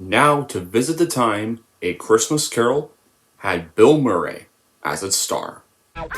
Now to visit the time A Christmas Carol had Bill Murray as its star. You'll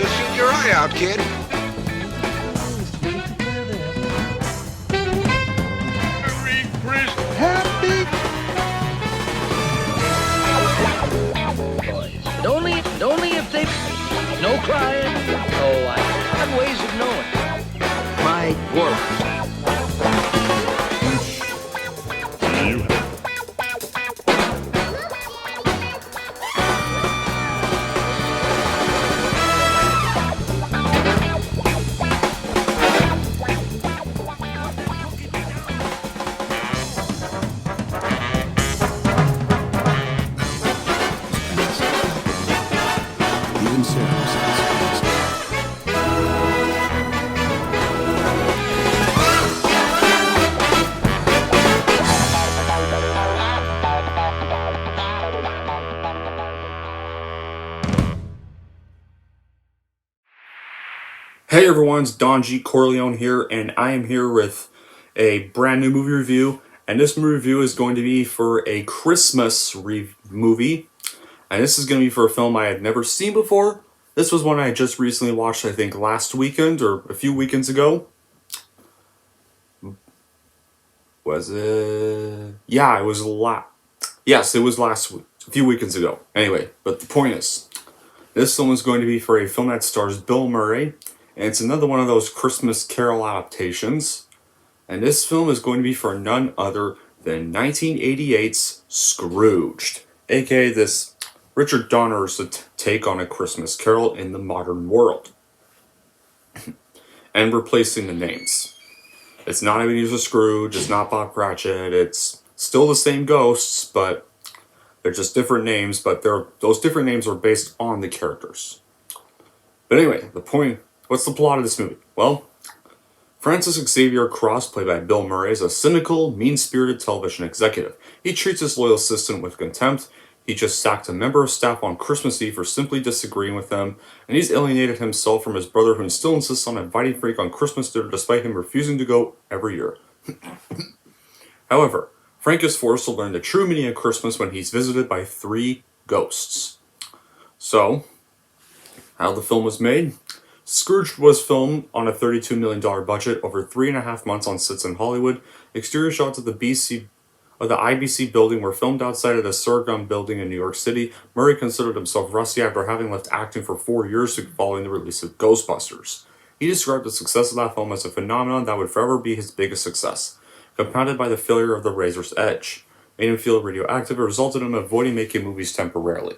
shoot your eye out, kid. Merry Christmas. Happy. Boys, only if they no crying. Oh, I have ways of knowing. My world. Hey everyone, it's Don G. Corleone here, and I am here with a brand new movie review. And this movie review is going to be for a Christmas movie. And this is going to be for a film I had never seen before. This was one I just recently watched, I think, last weekend or a few weekends ago. Was it? Yeah, it was Yes, it was last week, a few weekends ago. Anyway, but the point is, this film is going to be for a film that stars Bill Murray. And it's another one of those Christmas Carol adaptations. And this film is going to be for none other than 1988's Scrooged, aka this Richard Donner's take on A Christmas Carol in the modern world. And replacing the names. It's not Ebenezer Scrooge, it's not Bob Cratchit, it's still the same ghosts, but they're just different names, but those different names are based on the characters. But anyway, what's the plot of this movie? Well, Francis Xavier Cross, played by Bill Murray, is a cynical, mean-spirited television executive. He treats his loyal assistant with contempt. He just sacked a member of staff on Christmas Eve for simply disagreeing with him, and he's alienated himself from his brother, who still insists on inviting Frank on Christmas dinner despite him refusing to go every year. However, Frank is forced to learn the true meaning of Christmas when he's visited by 3 ghosts. So, how the film was made? Scrooged was filmed on a $32 million budget over 3.5 months on sets in Hollywood. Exterior shots of the IBC building were filmed outside of the Sargon building in New York City. Murray considered himself rusty after having left acting for 4 years following the release of Ghostbusters. He described the success of that film as a phenomenon that would forever be his biggest success, compounded by the failure of The Razor's Edge. Made him feel radioactive and resulted in him avoiding making movies temporarily.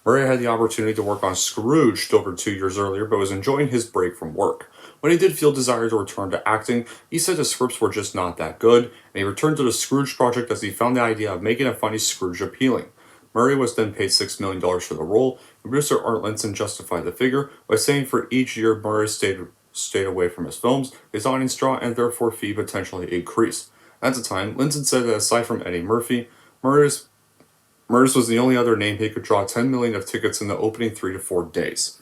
Murray had the opportunity to work on Scrooged over 2 years earlier, but was enjoying his break from work. When he did feel desire to return to acting, he said his scripts were just not that good, and he returned to the Scrooge project as he found the idea of making a funny Scrooge appealing. Murray was then paid $6 million for the role, and producer Art Linson justified the figure by saying for each year Murray stayed away from his films, his audience draw and therefore fee potentially increased. At the time, Linson said that aside from Eddie Murphy, Murray's was the only other name he could draw 10 million of tickets in the opening 3 to 4 days.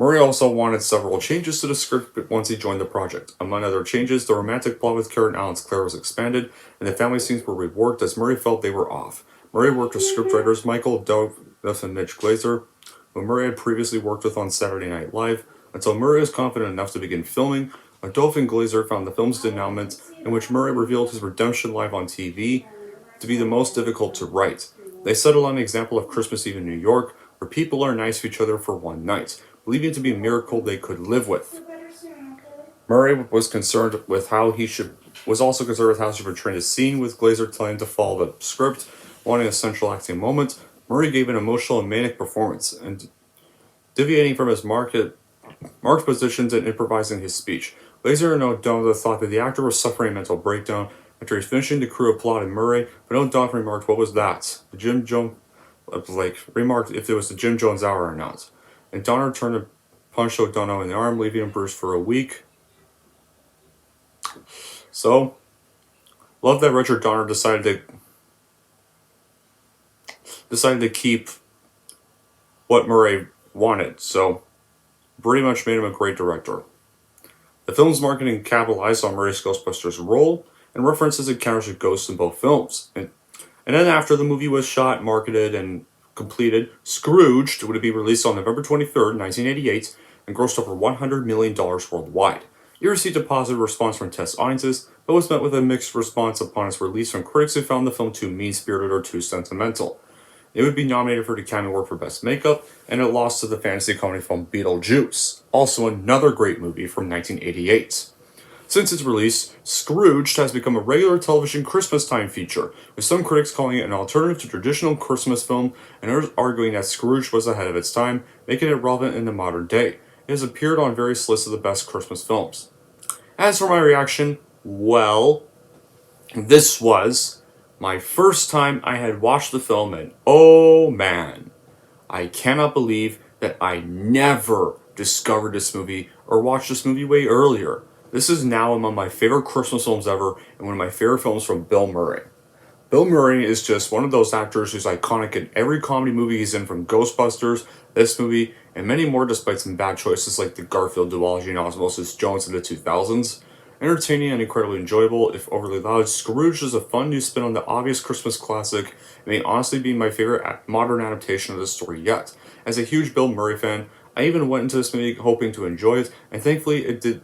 Murray also wanted several changes to the script once he joined the project. Among other changes, the romantic plot with Karen Allen's Claire was expanded, and the family scenes were reworked as Murray felt they were off. Murray worked with scriptwriters Michael Douglas and Mitch Glazer, who Murray had previously worked with on Saturday Night Live. Until Murray was confident enough to begin filming, Adolph and Glazer found the film's denouement, in which Murray revealed his redemption live on TV, to be the most difficult to write. They settled on an example of Christmas Eve in New York, where people are nice to each other for one night, believing it to be a miracle they could live with. Murray was also concerned with how he should portray the scene, with Glazer telling him to follow the script, wanting a central acting moment. Murray gave an emotional and manic performance, and deviating from his marked positions and improvising his speech. Glazer and O'Donnell thought that the actor was suffering a mental breakdown. After he's finishing, the crew applauded Murray, but O'Donnell remarked, "What was that?" Remarked if it was the Jim Jones hour or not. And Donner turned to punch O'Donnell in the arm, leaving him bruised for a week. So, love that Richard Donner decided to decided to keep what Murray wanted, so pretty much made him a great director. The film's marketing capitalized on Murray's Ghostbusters role and references encounters with ghosts in both films. And then after the movie was shot, marketed, and completed, Scrooged would be released on November 23rd, 1988, and grossed over $100 million worldwide. It received a positive response from test audiences, but was met with a mixed response upon its release from critics who found the film too mean-spirited or too sentimental. It would be nominated for the Academy Award for Best Makeup, and it lost to the fantasy comedy film Beetlejuice, also another great movie from 1988. Since its release, Scrooged has become a regular television Christmas time feature, with some critics calling it an alternative to traditional Christmas film and others arguing that Scrooge was ahead of its time, making it relevant in the modern day. It has appeared on various lists of the best Christmas films. As for my reaction, well, this was my first time I had watched the film, and oh man, I cannot believe that I never discovered this movie or watched this movie way earlier. This is now among my favorite Christmas films ever, and one of my favorite films from Bill Murray. Bill Murray is just one of those actors who's iconic in every comedy movie he's in, from Ghostbusters, this movie, and many more, despite some bad choices like the Garfield duology and Osmosis Jones in the 2000s. Entertaining and incredibly enjoyable, if overly loud, Scrooge is a fun new spin on the obvious Christmas classic, and may honestly be my favorite modern adaptation of this story yet. As a huge Bill Murray fan, I even went into this movie hoping to enjoy it, and thankfully it did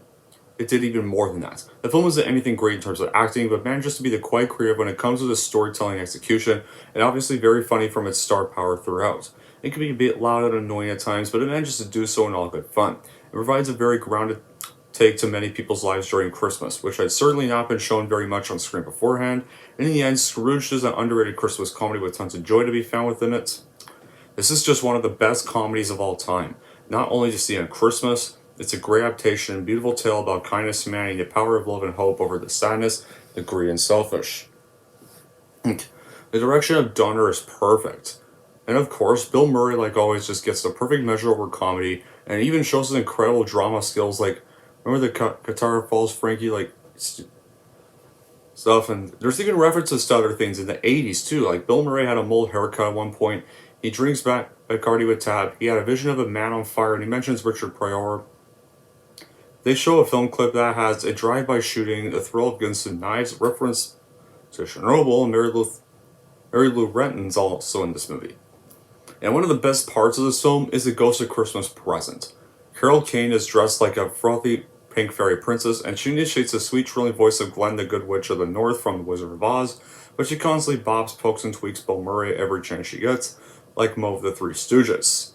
even more than that. The film isn't anything great in terms of acting, but manages to be the quite creative when it comes to the storytelling execution, and obviously very funny from its star power throughout. It can be a bit loud and annoying at times, but it manages to do so in all good fun. It provides a very grounded take to many people's lives during Christmas, which had certainly not been shown very much on screen beforehand, and in the end, Scrooge is an underrated Christmas comedy with tons of joy to be found within it. This is just one of the best comedies of all time, not only to see on Christmas. It's a great adaptation and beautiful tale about kindness, humanity, the power of love and hope over the sadness, the greed, and selfish. The direction of Donner is perfect. And of course, Bill Murray, like always, just gets the perfect measure over comedy, and even shows his incredible drama skills, like, remember the guitar falls Frankie, like, stuff, and there's even references to other things in the 80s, too, like Bill Murray had a mole haircut at one point, he drinks Bacardi with Tab, he had a vision of a man on fire, and he mentions Richard Pryor. They show a film clip that has a drive-by shooting, the thrill of guns and knives, reference to Chernobyl, and Mary Lou Retton's also in this movie. And one of the best parts of this film is the Ghost of Christmas Present. Carol Kane is dressed like a frothy pink fairy princess, and she initiates the sweet trilling voice of Glenn the Good Witch of the North from The Wizard of Oz, but she constantly bobs, pokes, and tweaks Bill Murray every chance she gets, like Mo of the Three Stooges.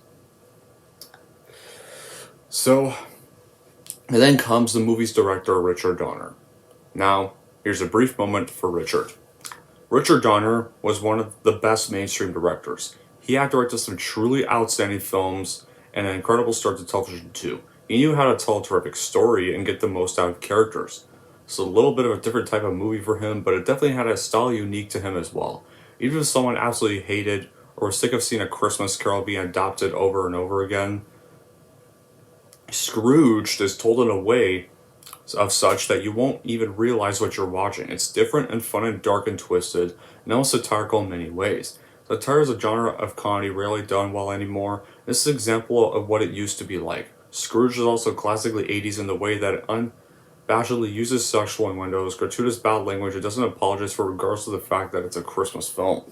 So, and then comes the movie's director, Richard Donner. Now, here's a brief moment for Richard. Richard Donner was one of the best mainstream directors. He had directed some truly outstanding films and an incredible start to television too. He knew how to tell a terrific story and get the most out of characters. It's a little bit of a different type of movie for him, but it definitely had a style unique to him as well. Even if someone absolutely hated or was sick of seeing A Christmas Carol being adopted over and over again, Scrooged is told in a way of such that you won't even realize what you're watching. It's different and fun and dark and twisted, and almost satirical in many ways. Satire is a genre of comedy rarely done well anymore. This is an example of what it used to be like. Scrooge is also classically 80s in the way that it unabashedly uses sexual innuendos, gratuitous bad language, it doesn't apologize for regardless of the fact that it's a Christmas film.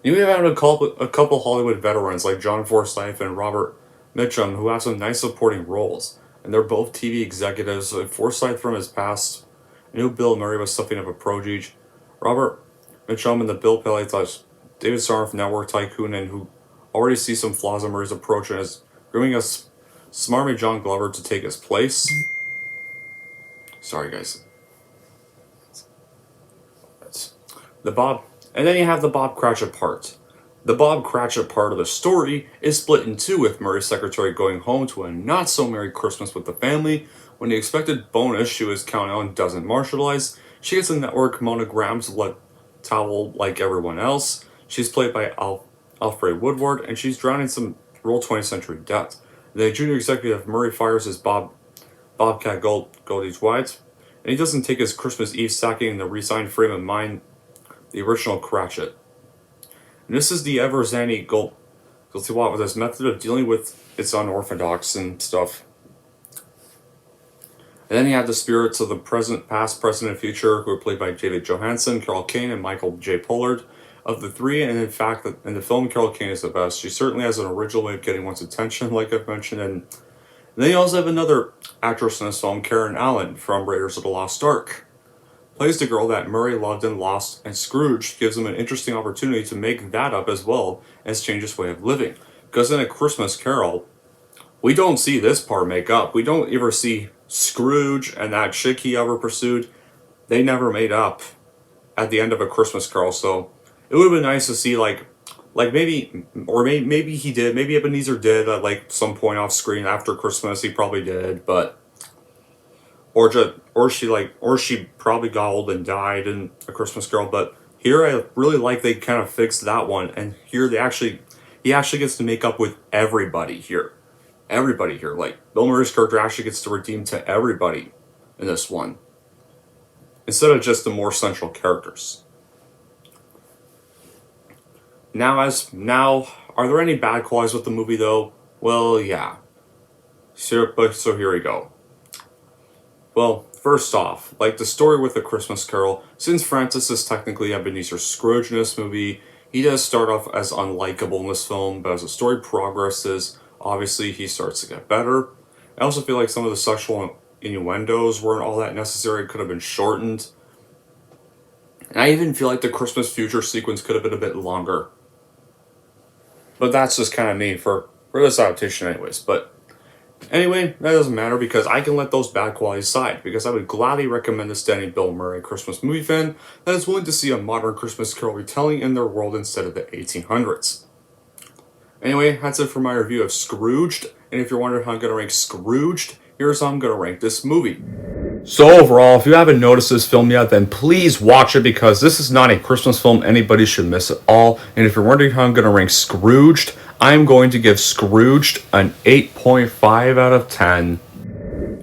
You even have a couple Hollywood veterans like John Forsythe and Robert Mitchum who have some nice supporting roles, and they're both TV executives. Forsythe from his past knew Bill Murray was something of a prodigy. Robert Mitchum in the Bill Pelly / David Sarnoff network tycoon, and who already sees some flaws in Murray's approach and is grooming us smarmy John Glover to take his place. Sorry guys. And then you have the Bob Cratchit part. The Bob Cratchit part of the story is split in two, with Murray's secretary going home to a not-so-merry Christmas with the family. When the expected bonus she was counting on doesn't materialize, she gets a network monogrammed towel like everyone else. She's played by Alfred Woodward, and she's drowning some real 20th century debt. The junior executive Murray fires his Bobcat Goldie White, and he doesn't take his Christmas Eve sacking in the resigned frame of mind the original Cratchit. And this is the ever-zany guilty plot with this method of dealing with its unorthodox and stuff. And then you have the spirits of the present, past, present, and future, who are played by David Johansen, Carol Kane, and Michael J. Pollard. Of the three, and in fact, in the film, Carol Kane is the best. She certainly has an original way of getting one's attention, like I've mentioned. And then you also have another actress in this film, Karen Allen, from Raiders of the Lost Ark. Plays the girl that Murray loved and lost, and Scrooge gives him an interesting opportunity to make that up as well as change his way of living. Because in A Christmas Carol, we don't see this part make up. We don't ever see Scrooge and that chick he ever pursued. They never made up at the end of A Christmas Carol, so it would have been nice to see, like maybe, or maybe he did, maybe Ebenezer did at like some point off screen after Christmas. He probably did, but or she probably got old and died in A Christmas Carol. But here I really like they kind of fixed that one, and here he actually gets to make up with everybody here. Everybody here, like Bill Murray's character actually gets to redeem to everybody in this one, instead of just the more central characters. Now, are there any bad qualities with the movie though? Well, yeah. So here we go. Well, first off, like the story with A Christmas Carol, since Francis is technically Ebenezer Scrooge in this movie, he does start off as unlikable in this film, but as the story progresses, obviously he starts to get better. I also feel like some of the sexual innuendos weren't all that necessary, could have been shortened. And I even feel like the Christmas future sequence could have been a bit longer. But that's just kind of me for this adaptation anyways. But anyway, that doesn't matter because I can let those bad qualities aside, because I would gladly recommend this to any Bill Murray Christmas movie fan that is willing to see a modern Christmas Carol retelling in their world instead of the 1800s. Anyway, that's it for my review of Scrooged, and if you're wondering how I'm going to rank Scrooged, here's how I'm going to rank this movie. So overall, if you haven't noticed this film yet, then please watch it, because this is not a Christmas film anybody should miss at all. And if you're wondering how I'm going to rank Scrooged, I'm going to give Scrooged an 8.5 out of 10.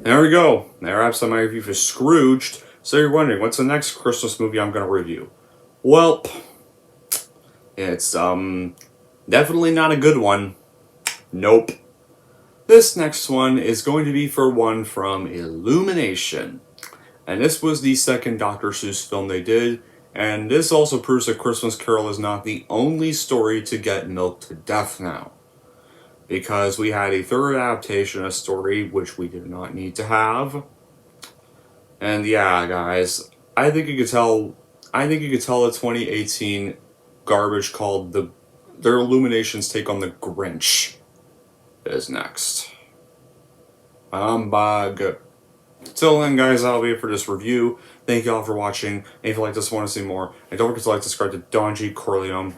There we go. That wraps up my review for Scrooged. So you're wondering, what's the next Christmas movie I'm going to review? Well, it's definitely not a good one. Nope. This next one is going to be for one from Illumination. And this was the second Dr. Seuss film they did. And this also proves that Christmas Carol is not the only story to get milked to death now. Because we had a third adaptation of a story which we did not need to have. And yeah, guys, I think you could tell the 2018 garbage called their Illumination's take on the Grinch is next. Humbug. Till then, guys, that'll be it for this review. Thank you all for watching. And if you like this, want to see more, and don't forget to like, subscribe to Don G. Corleone.